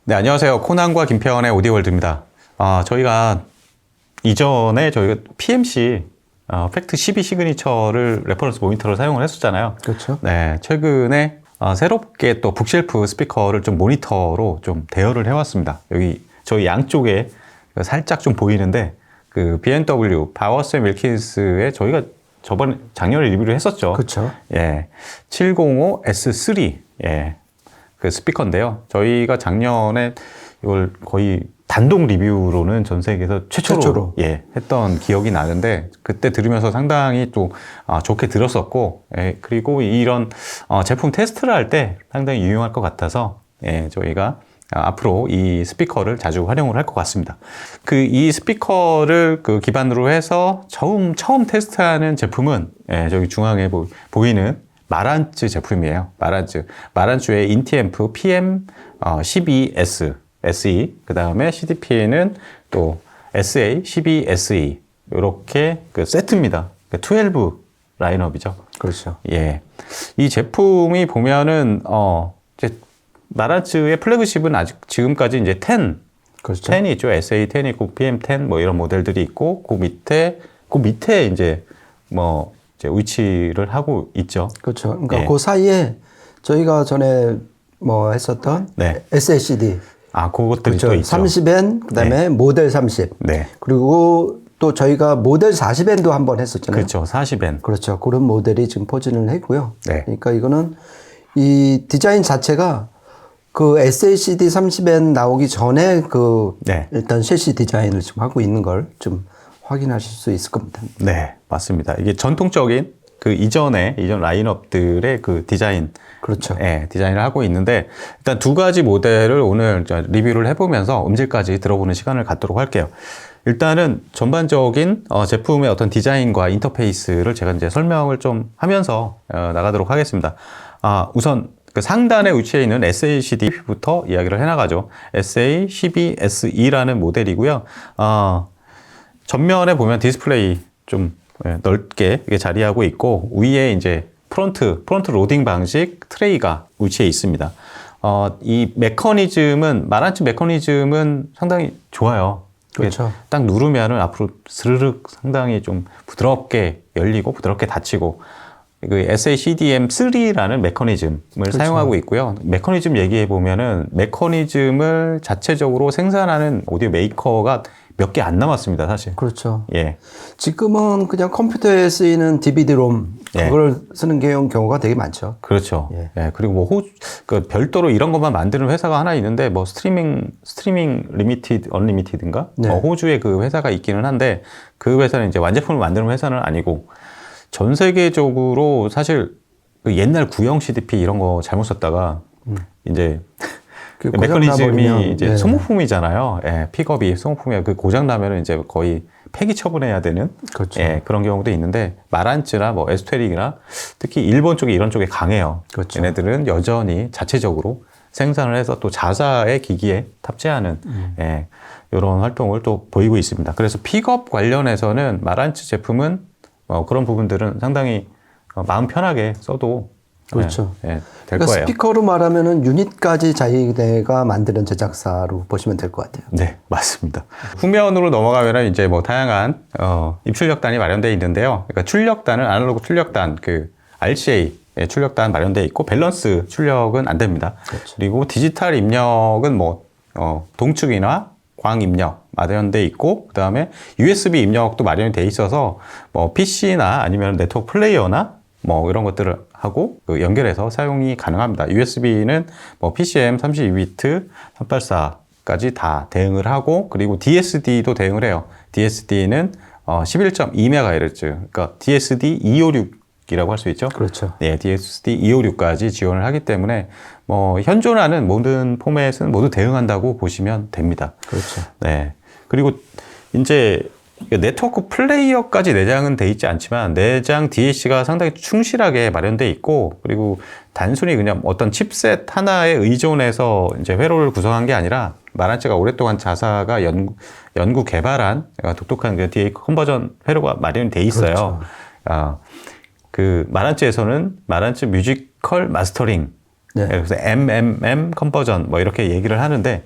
네, 안녕하세요. 코난과 김태원의 오디오월드입니다. 저희가 이전에 저희가 PMC, 팩트 12 시그니처를 레퍼런스 모니터를 사용을 했었잖아요. 그렇죠. 네, 최근에 새롭게 또 북쉘프 스피커를 좀 모니터로 좀 대여를 해왔습니다. 여기 저희 양쪽에 살짝 좀 보이는데 그 B&W 바워스 윌킨스에 저희가 작년에 리뷰를 했었죠. 그렇죠. 예, 705S3 예, 그 스피커인데요. 저희가 작년에 이걸 거의 단독 리뷰로는 전 세계에서 최초로 예, 했던 기억이 나는데 그때 들으면서 상당히 또 좋게 들었었고 예, 그리고 이런 제품 테스트를 할 때 상당히 유용할 것 같아서 예, 저희가 앞으로 이 스피커를 자주 활용을 할 것 같습니다. 이 스피커를 기반으로 해서 처음 테스트하는 제품은 예, 저기 중앙에 보이는 마란츠 제품이에요. 마란츠의 인티앰프 PM12S SE, 그 다음에 CDP는 또 SA12 SE 이렇게 세트입니다. 12 라인업이죠. 그렇죠. 예, 이 제품이 보면은 이제 마란츠의 플래그십은 아직 지금까지 이제 10, 그렇죠. 10이 있죠. SA10이 있고 PM10 뭐 이런 모델들이 있고 그 밑에 이제 이제 위치를 하고 있죠. 그렇죠. 그러니까 예. 그 사이에 저희가 전에 했었던 네. SACD. 그것들이 그렇죠. 또 있죠. 30N, 그 다음에 네. 모델 30. 네. 그리고 또 저희가 모델 40N도 한번 했었잖아요. 그렇죠. 40N. 그렇죠. 그런 모델이 지금 포진을 했고요. 네. 그러니까 이거는 이 디자인 자체가 그 SACD 30N 나오기 전에 네. 일단 셰시 디자인을 지금 하고 있는 걸 좀 확인하실 수 있을 겁니다. 네, 맞습니다. 이게 전통적인 이전 라인업들의 디자인. 그렇죠. 예, 디자인을 하고 있는데, 일단 두 가지 모델을 오늘 리뷰를 해보면서 음질까지 들어보는 시간을 갖도록 할게요. 일단은 전반적인 제품의 어떤 디자인과 인터페이스를 제가 이제 설명을 좀 하면서 나가도록 하겠습니다. 우선 상단에 위치해 있는 SACD부터 이야기를 해나가죠. SA12SE라는 모델이고요. 전면에 보면 디스플레이 좀 넓게 자리하고 있고 위에 이제 프론트 로딩 방식 트레이가 위치해 있습니다. 이 마란츠 메커니즘은 상당히 좋아요. 그렇죠. 딱 누르면은 앞으로 스르륵 상당히 좀 부드럽게 열리고 부드럽게 닫히고 SACDM3라는 메커니즘을 그렇죠. 사용하고 있고요. 메커니즘 얘기해 보면은 메커니즘을 자체적으로 생산하는 오디오 메이커가 몇 개 안 남았습니다, 사실. 그렇죠. 예. 지금은 그냥 컴퓨터에 쓰이는 DVD-ROM 그걸 쓰는 경우가 되게 많죠. 그렇죠. 예. 예. 그리고 별도로 이런 것만 만드는 회사가 하나 있는데 스트리밍 리미티드, 언리미티드인가? 네. 호주에 그 회사가 있기는 한데 그 회사는 이제 완제품을 만드는 회사는 아니고 전 세계적으로 사실 옛날 구형 CDP 이런 거 잘못 썼다가 이제 메커니즘이 이제 네. 소모품이잖아요. 예, 픽업이 소모품이야. 고장 나면은 이제 거의 폐기 처분해야 되는 그렇죠. 예, 그런 경우도 있는데 마란츠나 에스테릭이나 특히 일본 쪽이 이런 쪽에 강해요. 그렇죠. 얘네들은 여전히 자체적으로 생산을 해서 또 자사의 기기에 탑재하는 예, 이런 활동을 또 보이고 있습니다. 그래서 픽업 관련해서는 마란츠 제품은 그런 부분들은 상당히 마음 편하게 써도 그렇죠. 될 그러니까 거예요. 스피커로 말하면은 유닛까지 자기네가 만드는 제작사로 보시면 될 것 같아요. 네, 맞습니다. 후면으로 넘어가면 이제 다양한 입출력단이 마련되어 있는데요. 그러니까 출력단은 아날로그 출력단, RCA 출력단 마련되어 있고 밸런스 출력은 안 됩니다. 그렇죠. 그리고 디지털 입력은 동축이나 광 입력 마련되어 있고 그다음에 USB 입력도 마련이 돼 있어서 PC나 아니면 네트워크 플레이어나 이런 것들을 하고 연결해서 사용이 가능합니다. USB는 PCM 32비트 384까지 다 대응을 하고 그리고 DSD도 대응을 해요. DSD는 11.2MHz, 그러니까 DSD 256이라고 할 수 있죠. 그렇죠. 네, DSD 256까지 지원을 하기 때문에 현존하는 모든 포맷은 모두 대응한다고 보시면 됩니다. 그렇죠. 네. 그리고 이제 네트워크 플레이어까지 내장은 돼 있지 않지만 내장 DAC가 상당히 충실하게 마련돼 있고 그리고 단순히 그냥 어떤 칩셋 하나에 의존해서 이제 회로를 구성한 게 아니라 마란츠가 오랫동안 자사가 연구 개발한 독특한 DA 컨버전 회로가 마련이 돼 있어요. 그렇죠. 마란츠에서는 마란츠 뮤지컬 마스터링 네. 그래서 MMM 컨버전 이렇게 얘기를 하는데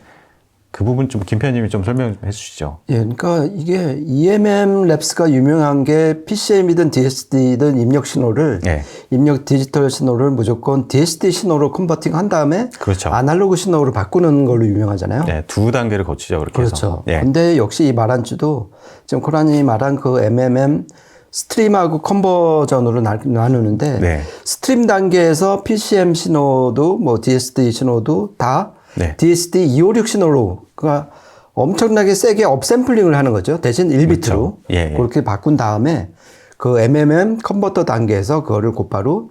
그 부분 좀 김편님이 좀 설명 좀 해주시죠. 예, 그러니까 이게 EMM 랩스가 유명한 게 PCM이든 DSD든 입력 신호를 네. 입력 디지털 신호를 무조건 DSD 신호로 컨버팅 한 다음에 그렇죠. 아날로그 신호로 바꾸는 걸로 유명하잖아요. 네, 두 단계를 거치죠. 그렇게 해서. 그렇죠. 예. 근데 역시 이 마란츠도 지금 코란이 말한 그 MMM 스트림하고 컨버전으로 나누는데 네. 스트림 단계에서 PCM 신호도 뭐 DSD 신호도 다 네. DSD 256 신호로 그러니까 엄청나게 세게 업샘플링을 하는 거죠. 대신 1비트로 그렇죠. 예, 예. 그렇게 바꾼 다음에 그 MMM 컨버터 단계에서 그거를 곧바로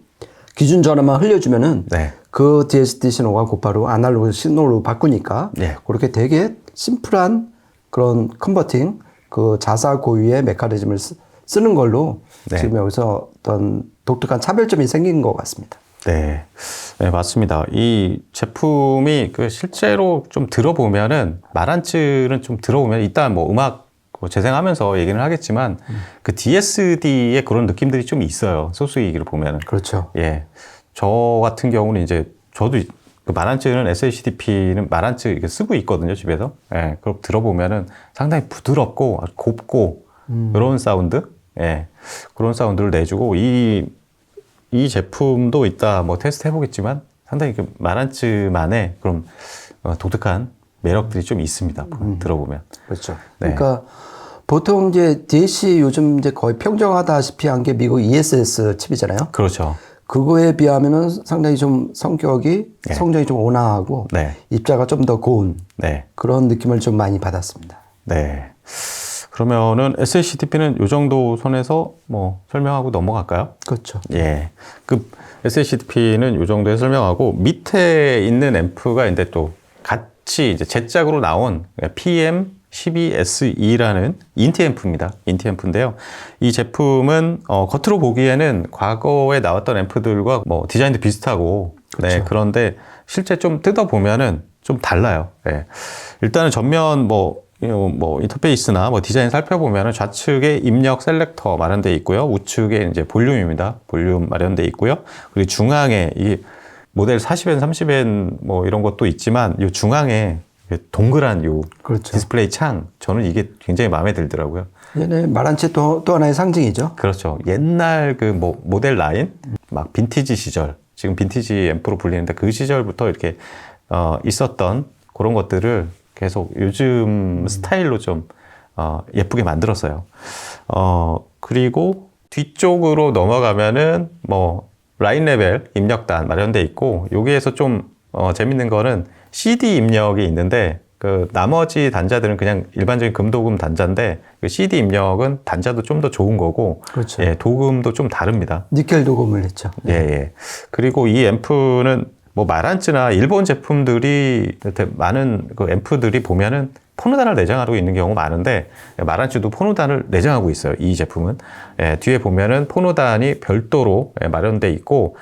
기준 전압만 흘려주면은 네. 그 DSD 신호가 곧바로 아날로그 신호로 바꾸니까 예. 그렇게 되게 심플한 그런 컨버팅 그 자사 고유의 메커니즘을 쓰는 걸로 네. 지금 여기서 어떤 독특한 차별점이 생긴 것 같습니다. 네. 네, 맞습니다. 이 제품이 그 실제로 좀 들어보면은 마란츠는 좀 들어보면 이따 뭐 음악 재생하면서 얘기는 하겠지만 그 DSD의 그런 느낌들이 좀 있어요. 소스기기를 보면은. 그렇죠. 예. 저 같은 경우는 이제 저도 그 마란츠는 SHDP는 마란츠 이렇게 쓰고 있거든요, 집에서. 예. 그럼 들어보면은 상당히 부드럽고 아주 곱고 그런 사운드. 예. 그런 사운드를 내주고 이 제품도 이따 뭐 테스트 해보겠지만 상당히 그 마란츠만의 그런 독특한 매력들이 좀 있습니다. 들어보면. 그렇죠. 네. 그러니까 보통 이제 DAC 요즘 이제 거의 평정하다시피 한 게 미국 ESS 칩이잖아요. 그렇죠. 그거에 비하면은 상당히 좀 성격이 네. 성정이 좀 온화하고 네. 입자가 좀 더 고운 네. 그런 느낌을 좀 많이 받았습니다. 네. 그러면은 SHDP는 요 정도 선에서 뭐 설명하고 넘어갈까요? 그렇죠. 예. 그 SHDP는 요 정도에 설명하고 밑에 있는 앰프가 이제 또 같이 이제 제짝으로 나온 PM12SE라는 인티 앰프입니다. 인티 앰프인데요. 이 제품은 겉으로 보기에는 과거에 나왔던 앰프들과 뭐 디자인도 비슷하고 네, 그런데 실제 좀 뜯어 보면은 좀 달라요. 예. 일단은 전면 뭐 인터페이스나 뭐 디자인 살펴보면 좌측에 입력 셀렉터 마련되어 있고요. 우측에 이제 볼륨입니다. 볼륨 마련되어 있고요. 그리고 중앙에 이 모델 40N, 30N 뭐 이런 것도 있지만 이 중앙에 동그란 요 그렇죠. 디스플레이 창 저는 이게 굉장히 마음에 들더라고요. 얘네 마란체 또 하나의 상징이죠. 그렇죠. 옛날 그 뭐 모델 라인 막 빈티지 시절 지금 빈티지 앰프로 불리는데 그 시절부터 이렇게 있었던 그런 것들을 계속 요즘 스타일로 좀 예쁘게 만들었어요. 그리고 뒤쪽으로 넘어가면은 뭐 라인 레벨 입력단 마련돼 있고 여기에서 좀 재밌는 거는 CD 입력이 있는데 그 나머지 단자들은 그냥 일반적인 금도금 단자인데 그 CD 입력은 단자도 좀 더 좋은 거고 그렇죠. 예, 도금도 좀 다릅니다. 니켈 도금을 했죠. 예, 예. 그리고 이 앰프는 뭐 마란츠나 일본 제품들이 많은 그 앰프들이 보면은 포노단을 내장하고 있는 경우가 많은데 마란츠도 포노단을 내장하고 있어요. 이 제품은 예, 뒤에 보면은 포노단이 별도로 마련돼 있고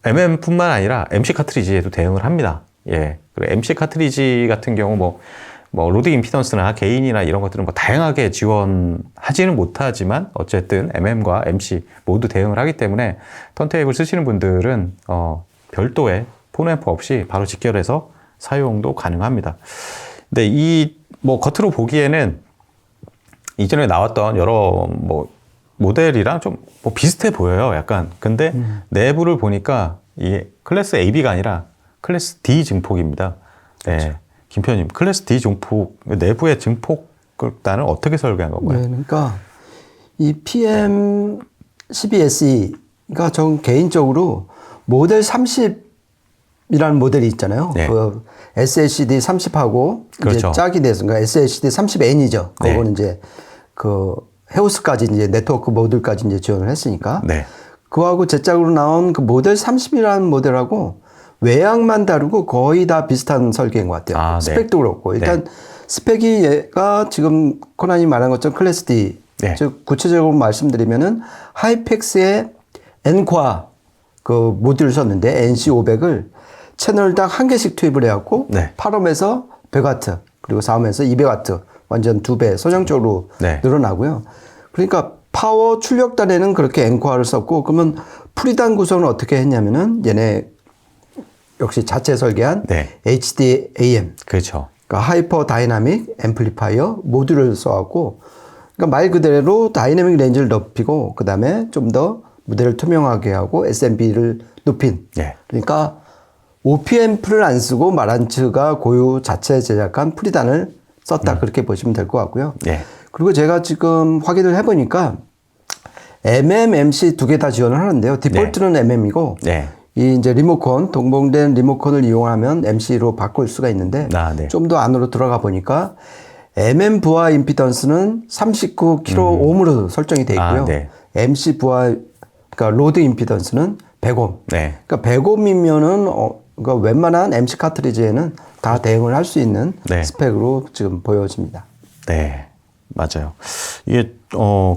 MM뿐만 아니라 MC 카트리지에도 대응을 합니다. 예, 그리고 MC 카트리지 같은 경우 뭐 로딩 임피던스나 게인이나 이런 것들은 뭐 다양하게 지원하지는 못하지만 어쨌든 MM과 MC 모두 대응을 하기 때문에 턴테이블 쓰시는 분들은 별도의 폰앰프 없이 바로 직결해서 사용도 가능합니다. 근데 이 뭐 겉으로 보기에는 이전에 나왔던 여러 뭐 모델이랑 좀 뭐 비슷해 보여요, 약간. 근데 내부를 보니까 이 클래스 AB가 아니라 클래스 D 증폭입니다. 그렇죠. 네. 김표님, 클래스 D 증폭 내부의 증폭단은 어떻게 설계한 건가요? 네, 그러니까 이 PM12SE가 전 개인적으로 모델 30이라는 모델이 있잖아요. 네. 그 SHD 30하고 그렇죠. 이제 짝이 돼서 그러니까 SHD 30N이죠. 네. 그거는 이제 그 헤오스까지 이제 네트워크 모듈까지 이제 지원을 했으니까. 네. 그거하고 제짝으로 나온 그 모델 30이라는 모델하고 외양만 다르고 거의 다 비슷한 설계인 것 같아요. 아, 네. 스펙도 그렇고. 일단 스펙이 얘가 지금 코난이 말한 것처럼 클래스 D. 네. 즉 구체적으로 말씀드리면은 하이펙스의 N과 그 모듈을 썼는데 NC500을 채널당 한 개씩 투입을 해갖고 네. 8옴에서 100W 그리고 4옴에서 200W 완전 2배 소장적으로 네. 늘어나고요. 그러니까 파워 출력단에는 그렇게 N코어를 썼고 그러면 프리단 구성은 어떻게 했냐면은 얘네 역시 자체 설계한 네. HDAM 그렇죠. 그러니까 하이퍼 다이나믹 앰플리파이어 모듈을 써갖고, 그러니까 말 그대로 다이내믹 렌즈를 높이고, 그 다음에 좀 더 무대를 투명하게 하고 SMP를 높인. 네. 그러니까 OP앰프를 안 쓰고 마란츠가 고유 자체 제작한 프리단을 썼다. 그렇게 보시면 될 것 같고요. 네. 그리고 제가 지금 확인을 해보니까 MM, MC 두 개 다 지원을 하는데요. 디폴트는 MM이고, 네. 이 이제 리모컨, 동봉된 리모컨을 이용하면 MC로 바꿀 수가 있는데, 네. 좀 더 안으로 들어가 보니까 MM 부하 임피던스는 39kΩ으로 설정이 되어 있고요. 네. MC 부하, 그러니까 로드 임피던스는 100옴. 네. 그러니까 100옴이면은 그러니까 웬만한 MC 카트리지에는 다 대응을 할 수 있는 네. 스펙으로 지금 보여집니다. 네. 맞아요. 이게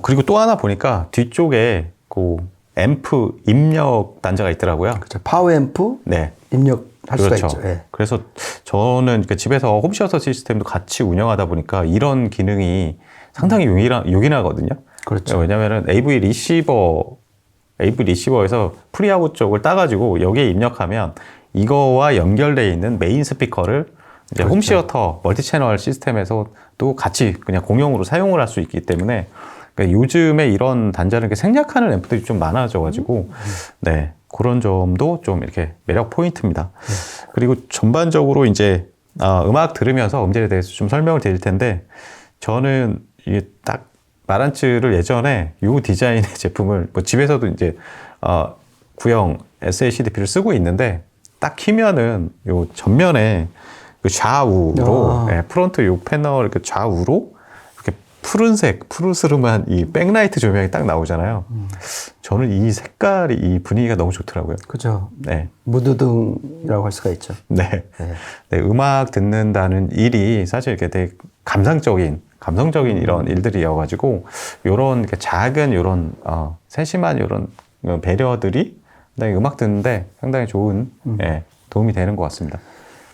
그리고 또 하나 보니까 뒤쪽에 그 앰프 입력 단자가 있더라고요. 그렇죠. 파워앰프 네. 입력할 그렇죠. 수가 있죠. 예. 그래서 저는 그 집에서 홈시어터 시스템도 같이 운영하다 보니까 이런 기능이 상당히 요긴하거든요. 그렇죠. 왜냐면은 AV 리시버에서 프리아웃 쪽을 따가지고 여기에 입력하면 이거와 연결되어 있는 메인 스피커를 이제 그렇죠. 홈시어터 멀티채널 시스템에서도 같이 그냥 공용으로 사용을 할 수 있기 때문에 그러니까 요즘에 이런 단자를 이렇게 생략하는 앰프들이 좀 많아져가지고 네 그런 점도 좀 이렇게 매력 포인트입니다. 그리고 전반적으로 이제 음악 들으면서 음질에 대해서 좀 설명을 드릴 텐데 저는 이게 딱 마란츠를 예전에 요 디자인의 제품을 뭐 집에서도 이제 구형 SACDP를 쓰고 있는데 딱 키면은 요 전면에 그 좌우로 프론트 요 패널 그 좌우로 이렇게 푸른색 푸르스름한 이 백라이트 조명이 딱 나오잖아요. 저는 이 색깔이 이 분위기가 너무 좋더라고요. 그죠. 네. 무드등이라고 할 수가 있죠. 네. 네. 음악 듣는다는 일이 사실 이렇게 되게 감성적인 이런 일들이어가지고 요런 작은 요런 세심한 요런 배려들이 상당히 음악 듣는데 상당히 좋은 도움이 되는 것 같습니다.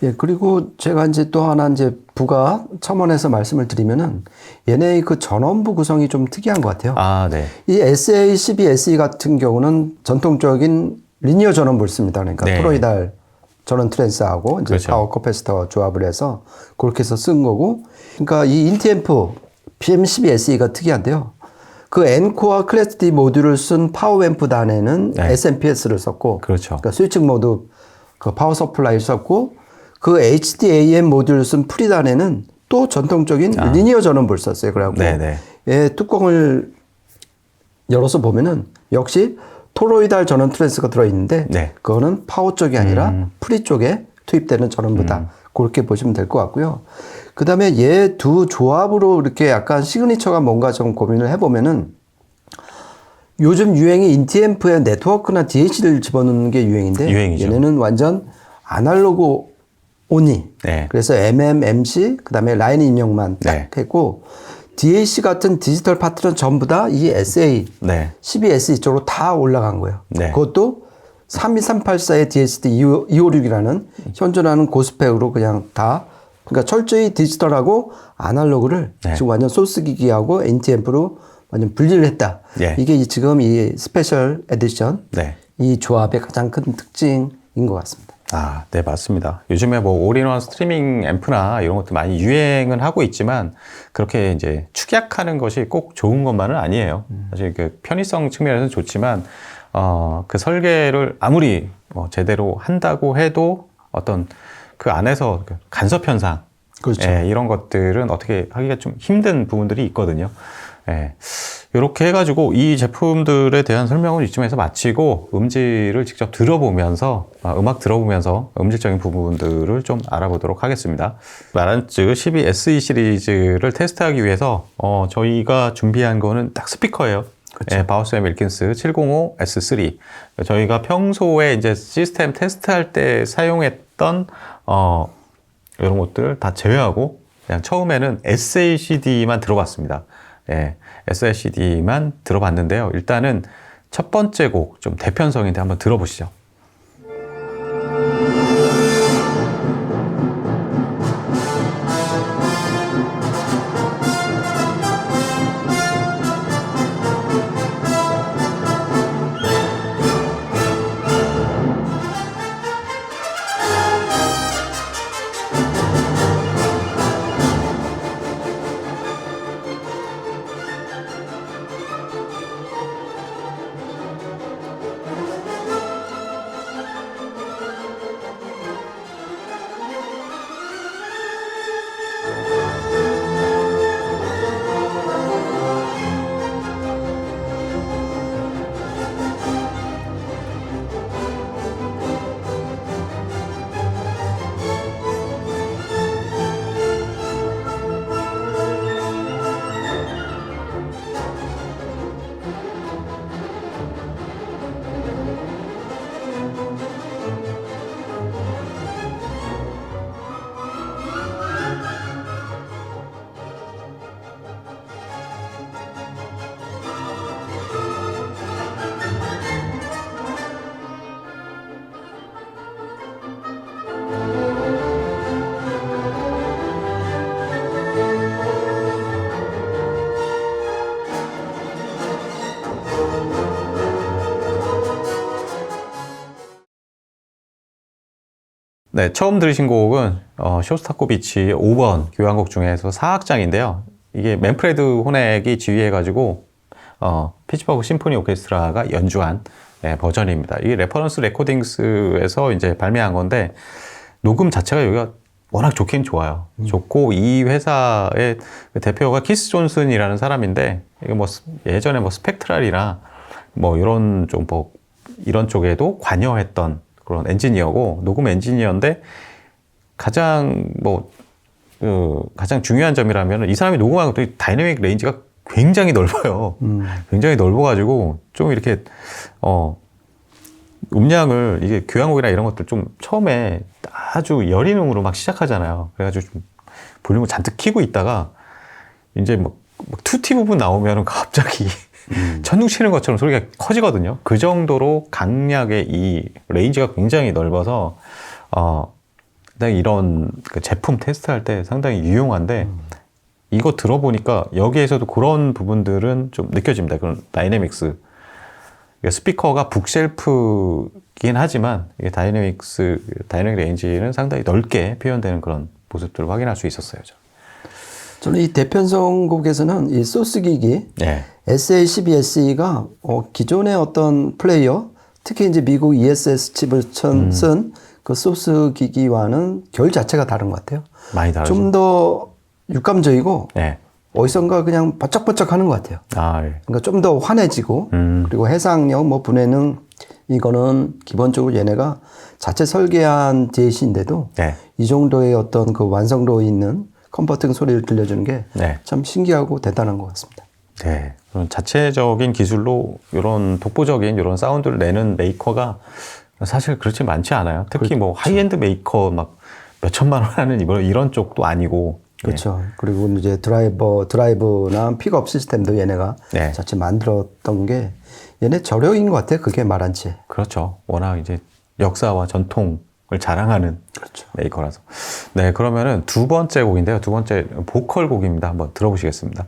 예, 그리고 제가 이제 또 하나 이제 부가 첨언해서 말씀을 드리면은 얘네의 그 전원부 구성이 좀 특이한 것 같아요. 네. 이 SA12 SE 같은 경우는 전통적인 리니어 전원부를 씁니다. 그러니까 네. 토로이달 전원 트랜스하고 이제 그렇죠. 파워 커패시터 조합을 해서 그렇게 해서 쓴 거고, 그러니까 이 인티앰프 PM12 SE가 특이한데요. 그 엔코어 클래스 D 모듈을 쓴 파워앰프 단에는 SMPS를 썼고, 그렇죠. 그러니까 스위칭 모드 그 파워 서플라이를 썼고, 그 HDAM 모듈을 쓴 프리단에는 또 전통적인 리니어 전원부를 썼어요. 그래갖고 예, 뚜껑을 열어서 보면은 역시 토로이달 전원 트랜스가 들어있는데 그거는 파워 쪽이 아니라 프리 쪽에 투입되는 전원부다. 그렇게 보시면 될 것 같고요. 그 다음에 얘 두 조합으로 이렇게 약간 시그니처가 뭔가 좀 고민을 해보면은 요즘 유행이 인티앰프에 네트워크나 DAC를 집어넣는 게 유행인데 유행이죠. 얘네는 완전 아날로그 오니. 그래서 MM, MC, 그 다음에 라인 인형만 딱 했고, DAC 같은 디지털 파트는 전부 다 이 SA, 12SE 쪽으로 다 올라간 거예요. 그것도 32384의 DHD 256이라는 현존하는 고스펙으로 그냥 다, 그러니까 철저히 디지털하고 아날로그를 지금 완전 소스 기기하고 NT앰프로 완전 분리를 했다. 이게 지금 이 스페셜 에디션, 이 조합의 가장 큰 특징인 것 같습니다. 네, 맞습니다. 요즘에 뭐 올인원 스트리밍 앰프나 이런 것도 많이 유행은 하고 있지만 그렇게 이제 축약하는 것이 꼭 좋은 것만은 아니에요. 사실 그 편의성 측면에서는 좋지만 그 설계를 아무리 제대로 한다고 해도 어떤 그 안에서 그 간섭 현상 이런 것들은 어떻게 하기가 좀 힘든 부분들이 있거든요. 이렇게 해가지고 이 제품들에 대한 설명을 이쯤에서 마치고 음질을 직접 들어보면서 음악 들어보면서 음질적인 부분들을 좀 알아보도록 하겠습니다. 마란츠 12SE 시리즈를 테스트하기 위해서 저희가 준비한 거는 딱 스피커예요. 바우스 앤 윌킨스 705 S3. 저희가 평소에 이제 시스템 테스트할 때 사용했던 이런 것들 다 제외하고 그냥 처음에는 SACD만 들어봤습니다. SACD만 들어봤는데요. 일단은 첫 번째 곡 좀 대편성인데 한번 들어보시죠. 네, 처음 들으신 곡은 쇼스타코비치 5번 교향곡 중에서 4악장인데요. 이게 맨프레드 호넥이 지휘해가지고 피츠버그 심포니 오케스트라가 연주한 버전입니다. 이게 레퍼런스 레코딩스에서 이제 발매한 건데 녹음 자체가 여기가 워낙 좋긴 좋아요. 좋고 이 회사의 대표가 키스 존슨이라는 사람인데 이게 뭐 예전에 뭐 스펙트랄이나 뭐 이런 좀 뭐 이런 쪽에도 관여했던 그런 엔지니어고 녹음 엔지니어인데 가장 가장 중요한 점이라면 이 사람이 녹음한 것도 다이내믹 레인지가 굉장히 넓어요. 굉장히 넓어가지고 좀 이렇게 음량을 이게 교향곡이나 이런 것들 좀 처음에 아주 여린 음으로 막 시작하잖아요. 그래가지고 좀 볼륨을 잔뜩 키고 있다가 이제 막 투티 부분 나오면은 갑자기 천둥 치는 것처럼 소리가 커지거든요. 그 정도로 강약의 이 레인지가 굉장히 넓어서 상당히 이런 그 제품 테스트할 때 상당히 유용한데 이거 들어보니까 여기에서도 그런 부분들은 좀 느껴집니다. 그런 다이내믹스. 스피커가 북쉘프긴 하지만 이게 다이내믹 레인지는 상당히 넓게 표현되는 그런 모습들을 확인할 수 있었어요. 저는 이 대편성곡에서는 이 소스 기기 네. SA12SE가 기존의 어떤 플레이어, 특히 이제 미국 ESS 칩을 쓴 그 소스 기기와는 결 자체가 다른 것 같아요. 많이 다르죠. 좀 더 육감적이고 네. 어디선가 그냥 번쩍번쩍 하는 것 같아요. 예. 그러니까 좀 더 환해지고 그리고 해상력, 뭐 분해능 이거는 기본적으로 얘네가 자체 설계한 DAC인데도 네. 이 정도의 어떤 그 완성도 있는 컴포팅 소리를 들려주는 게 참 신기하고 대단한 것 같습니다. 네. 그런 자체적인 기술로 이런 독보적인 이런 사운드를 내는 메이커가 사실 그렇지 많지 않아요. 특히 그렇죠. 뭐 하이엔드 메이커 막 몇 천만 원 하는 이런 쪽도 아니고. 그렇죠. 그리고 이제 드라이브나 픽업 시스템도 얘네가 자체 만들었던 게 얘네 저력인 것 같아요. 그게 말한지. 그렇죠. 워낙 이제 역사와 전통을 자랑하는 메이커라서. 네, 그러면은 두 번째 곡인데요. 두 번째 보컬 곡입니다. 한번 들어보시겠습니다.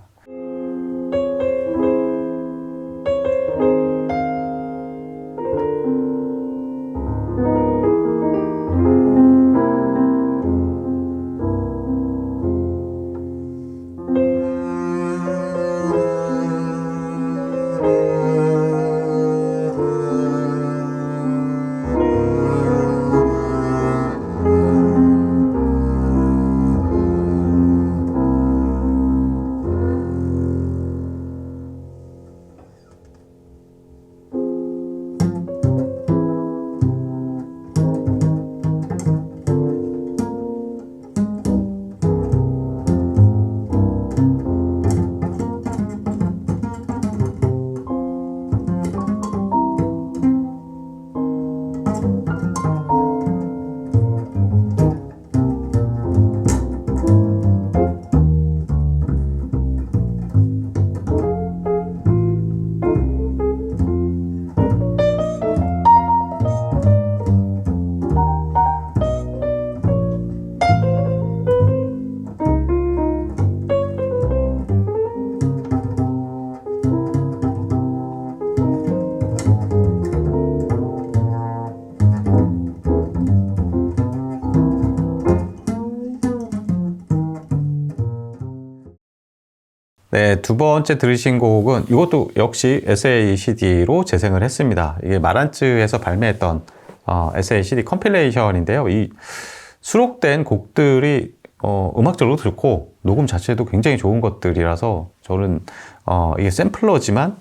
네, 두 번째 들으신 곡은 이것도 역시 SACD로 재생을 했습니다. 이게 마란츠에서 발매했던 SACD 컴필레이션인데요. 이 수록된 곡들이 음악적으로도 좋고 녹음 자체도 굉장히 좋은 것들이라서 저는 이게 샘플러지만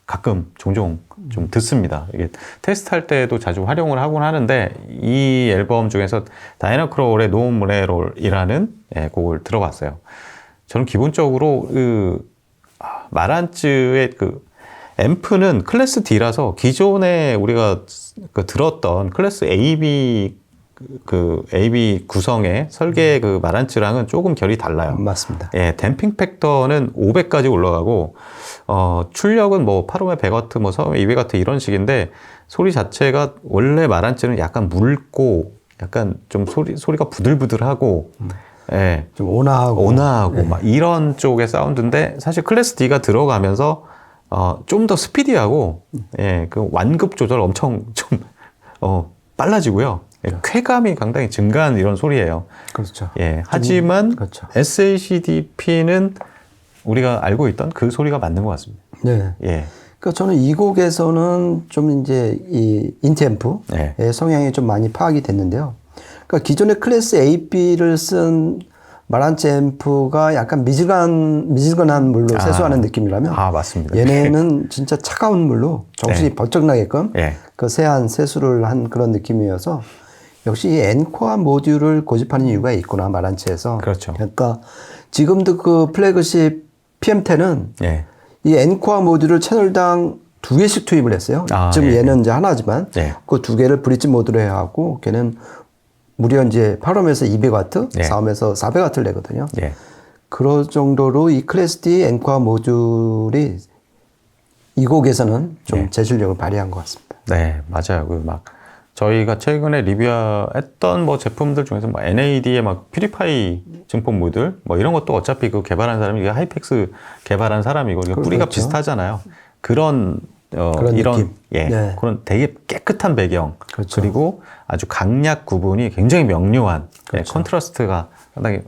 가끔 종종 좀 듣습니다. 이게 테스트할 때도 자주 활용을 하곤 하는데 이 앨범 중에서 다이나 크롤의 노 모네롤이라는 곡을 들어봤어요. 저는 기본적으로 마란츠의 앰프는 클래스 D라서 기존에 우리가 들었던 클래스 AB AB 구성의 설계 마란츠랑은 조금 결이 달라요. 맞습니다. 예, 댐핑 팩터는 500까지 올라가고 출력은 뭐 8홈에 100W, 뭐 4홈에 200W 이런 식인데 소리 자체가 원래 마란츠는 약간 묽고 약간 좀 소리가 부들부들하고 예, 좀 온화하고 막 이런 쪽의 사운드인데 사실 클래스 D가 들어가면서 좀 더 스피디하고 예, 그 완급 조절 엄청 좀 빨라지고요. 예, 쾌감이 상당히 증가한 이런 소리예요. 그렇죠. 예, 하지만 그렇죠. SACDP는 우리가 알고 있던 그 소리가 맞는 것 같습니다. 네. 예. 그러니까 저는 이 곡에서는 좀 이제 이 인템프의 네. 성향이 좀 많이 파악이 됐는데요. 그러니까 기존의 클래스 AP를 쓴 마란체 앰프가 약간 미지근한 물로 세수하는 느낌이라면 맞습니다. 얘네는 진짜 차가운 물로 정신이 네. 번쩍 나게끔 네. 그 세안 세수를 한 그런 느낌이어서 역시 이 엔코어 모듈을 고집하는 이유가 있구나, 마란체에서. 그렇죠. 그러니까 지금도 그 플래그십 PM10은 예. 이 엔코어 모듈을 채널당 2개씩 투입을 했어요. 지금 예. 얘는 이제 하나지만 예. 그 2개를 브릿지 모드로 해야 하고 걔는 무려 이제 8옴에서 200W, 예. 4옴에서 400W를 내거든요. 예. 그럴 정도로 이 클래스 D 엔코어 모듈이 이 곡에서는 좀 예. 제 실력을 발휘한 것 같습니다. 네, 맞아요. 그 막 저희가 최근에 리뷰했던 뭐 제품들 중에서 뭐 NAD의 막 퓨리파이 증폭 모듈 뭐 이런 것도 어차피 그 개발한 사람이 이게 하이펙스 개발한 사람이고 뿌리가 그렇죠. 비슷하잖아요. 그런 이런 느낌. 예, 네. 그런 되게 깨끗한 배경 그렇죠. 그리고 아주 강약 구분이 굉장히 명료한 그렇죠. 예, 컨트라스트가 상당히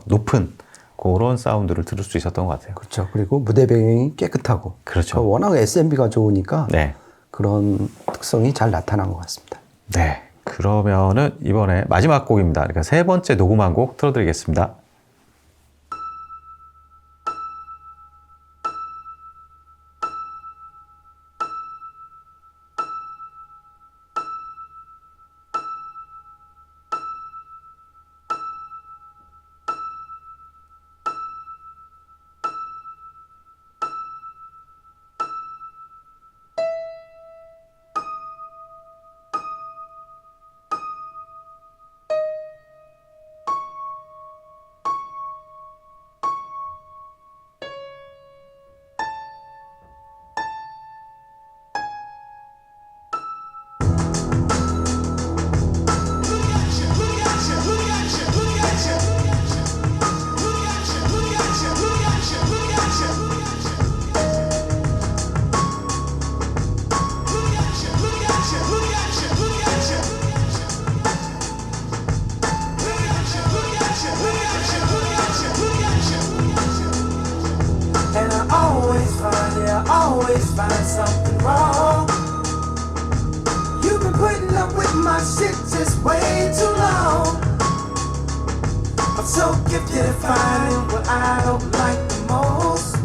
높은 그런 사운드를 들을 수 있었던 것 같아요. 그렇죠. 그리고 무대 배경이 깨끗하고. 그렇죠. 워낙 SMB가 좋으니까 네. 그런 특성이 잘 나타난 것 같습니다. 네. 그러면은 이번에 마지막 곡입니다. 그러니까 세 번째 녹음한 곡 틀어드리겠습니다. always find something wrong. You've been putting up with my shit just way too long. I'm so gifted at finding what I don't like the most.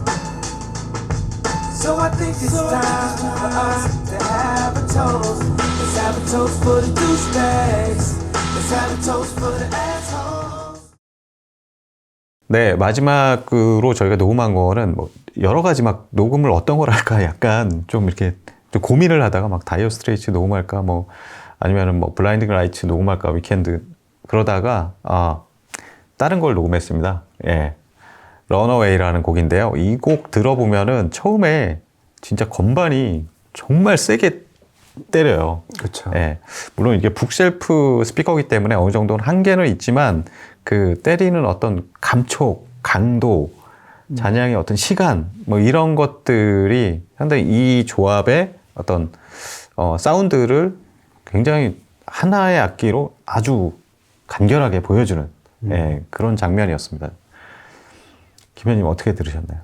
So I think it's time for us to have a toast. Let's have a toast for the douchebags. Let's have a toast for the assholes. 네, 마지막으로 저희가 녹음한 거는 뭐 여러 가지 막 녹음을 어떤 걸 할까 약간 좀 이렇게 좀 고민을 하다가 막 다이어 스트레이츠 녹음할까 뭐 아니면은 뭐 블라인딩 라이츠 녹음할까 위켄드 그러다가 다른 걸 녹음했습니다. 예. 런어웨이라는 곡인데요. 이 곡 들어보면은 처음에 진짜 건반이 정말 세게 때려요. 그렇죠. 예. 물론 이게 북쉘프 스피커이기 때문에 어느 정도는 한계는 있지만 그 때리는 어떤 감촉, 강도, 잔향의 어떤 시간 뭐 이런 것들이 상당히 이 조합의 어떤 사운드를 굉장히 하나의 악기로 아주 간결하게 보여주는 예, 그런 장면이었습니다. 김현님 어떻게 들으셨나요?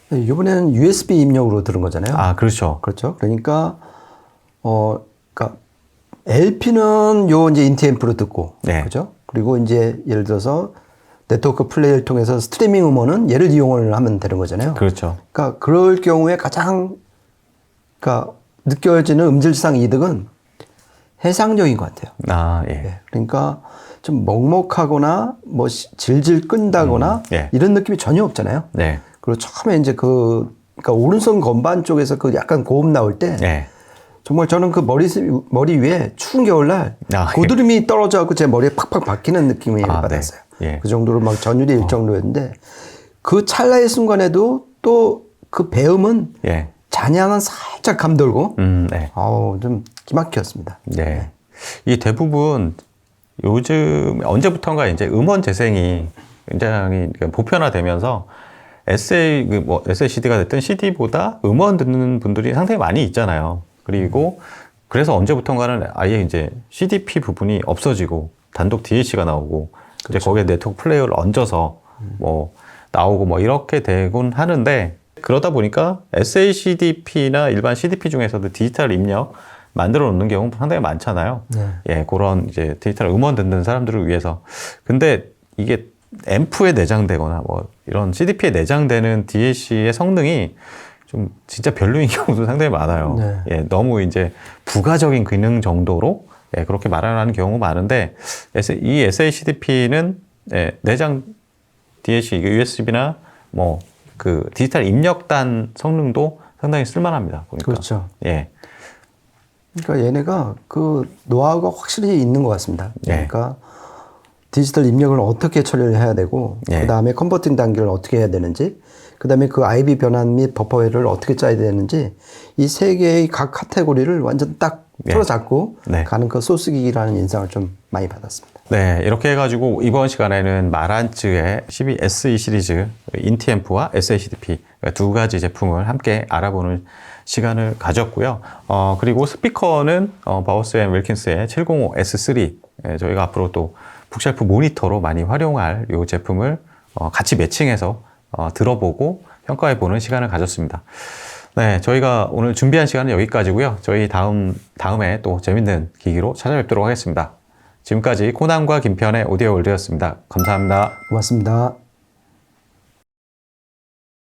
네, 이번에는 USB 입력으로 들은 거잖아요. 아, 그렇죠. 그렇죠. 그러니까 그러니까 LP는 요 이제 인티앰프로 듣고, 네. 그렇죠. 그리고 이제 예를 들어서 네트워크 플레이를 통해서 스트리밍 음원은 얘를 이용을 하면 되는 거잖아요. 그렇죠. 그러니까 그럴 경우에 가장 그러니까 느껴지는 음질상 이득은 해상적인 것 같아요. 아, 예. 네. 그러니까 좀 먹먹하거나 뭐 질질 끈다거나 예. 이런 느낌이 전혀 없잖아요. 네. 그리고 처음에 이제 그러니까 오른손 건반 쪽에서 그 약간 고음 나올 때 예. 정말 저는 그 머리 위에 추운 겨울날 아, 고드름이 떨어져갖고 제 머리에 팍팍 박히는 느낌을 아, 받았어요. 네. 예. 그 정도로 막 전율이 일 정도였는데 그 찰나의 순간에도 또 그 배음은 예. 잔향은 살짝 감돌고 네. 좀 기막혔습니다. 네. 이 대부분 요즘 언제부턴가 이제 음원 재생이 굉장히 보편화되면서 SACD가 됐든 CD보다 음원 듣는 분들이 상당히 많이 있잖아요. 그리고 그래서 언제부턴가는 아예 이제 CDP 부분이 없어지고 단독 DAC가 나오고 이제 그렇죠. 거기에 네트워크 플레이어를 얹어서 뭐 나오고 뭐 이렇게 되곤 하는데 그러다 보니까 SACDP나 일반 CDP 중에서도 디지털 입력 만들어 놓는 경우 상당히 많잖아요. 네. 예, 그런 이제 디지털 음원 듣는 사람들을 위해서. 근데 이게 앰프에 내장되거나 뭐 이런 CDP에 내장되는 DAC의 성능이 좀 진짜 별로인 경우도 상당히 많아요. 네. 예, 너무 이제 부가적인 기능 정도로 예, 그렇게 마련하는 경우가 많은데 이 SACDP는 예, 내장 DAC, USB나 뭐 그 디지털 입력단 성능도 상당히 쓸만합니다. 보니까. 그렇죠. 예. 그러니까 얘네가 그 노하우가 확실히 있는 것 같습니다. 예. 그러니까 디지털 입력을 어떻게 처리를 해야 되고, 예. 그 다음에 컨버팅 단계를 어떻게 해야 되는지, 그 다음에 그 IB 변환 및 버퍼웨이를 어떻게 짜야 되는지, 이 세 개의 각 카테고리를 완전 딱 예. 틀어잡고 네. 가는 그 소스기기라는 인상을 좀 많이 받았습니다. 네, 이렇게 해가지고 이번 시간에는 마란츠의 12SE 시리즈 인티앰프와 SACDP 두 가지 제품을 함께 알아보는 시간을 가졌고요. 그리고 스피커는 바우스 앤 윌킨스의 705S3 저희가 앞으로 또 북쉘프 모니터로 많이 활용할 이 제품을 같이 매칭해서 들어보고 평가해보는 시간을 가졌습니다. 네, 저희가 오늘 준비한 시간은 여기까지고요. 저희 다음에 또 재밌는 기기로 찾아뵙도록 하겠습니다. 지금까지 코난과 김편의 오디오 월드였습니다. 감사합니다. 고맙습니다.